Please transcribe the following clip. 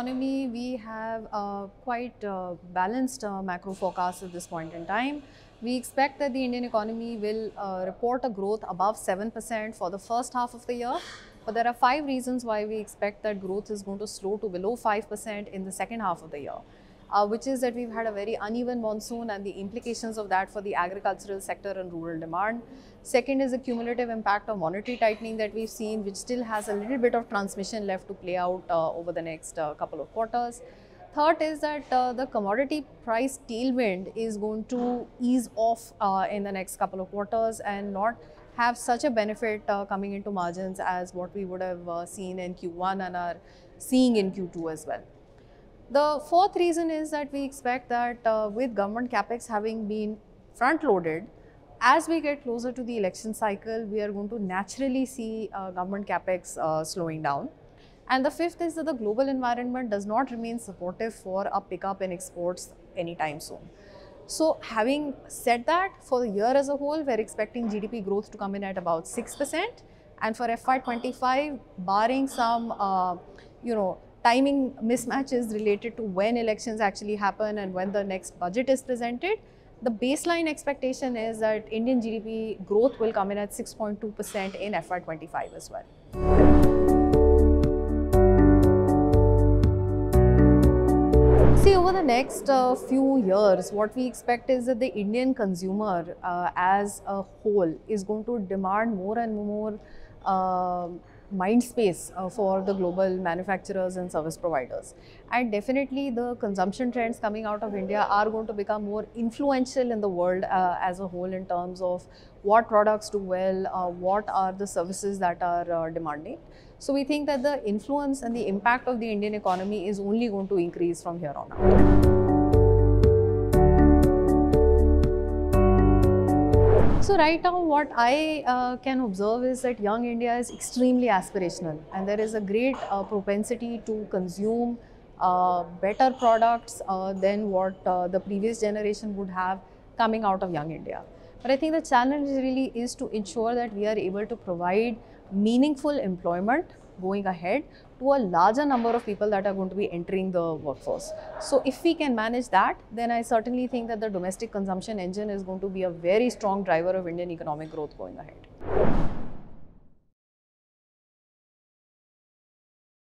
economy, we have quite balanced macro forecast at this point in time. We expect that the Indian economy will report a growth above 7% for the first half of the year. But there are 5 reasons why we expect that growth is going to slow to below 5% in the second half of the year. Which is that we've had a very uneven monsoon and the implications of that for the agricultural sector and rural demand. Second is the cumulative impact of monetary tightening that we've seen, which still has a little bit of transmission left to play out over the next couple of quarters. Third is that the commodity price tailwind is going to ease off in the next couple of quarters and not have such a benefit coming into margins as what we would have seen in Q1 and are seeing in Q2 as well. The fourth reason is that we expect that with government capex having been front loaded, as we get closer to the election cycle, we are going to naturally see government capex slowing down. And the fifth is that the global environment does not remain supportive for a pickup in exports anytime soon. So having said that, for the year as a whole, we're expecting GDP growth to come in at about 6%. And for FY25, barring some, timing mismatches related to when elections actually happen and when the next budget is presented, the baseline expectation is that Indian GDP growth will come in at 6.2% in FY25 as well. See, over the next few years, what we expect is that the Indian consumer as a whole is going to demand more and more mind space for the global manufacturers and service providers. And definitely the consumption trends coming out of India are going to become more influential in the world as a whole in terms of what products do well, what are the services that are demanding. So we think that the influence and the impact of the Indian economy is only going to increase from here on out. So right now what I can observe is that young India is extremely aspirational and there is a great propensity to consume better products than what the previous generation would have coming out of young India. But I think the challenge really is to ensure that we are able to provide meaningful employment going ahead to a larger number of people that are going to be entering the workforce. So if we can manage that, then I certainly think that the domestic consumption engine is going to be a very strong driver of Indian economic growth going ahead.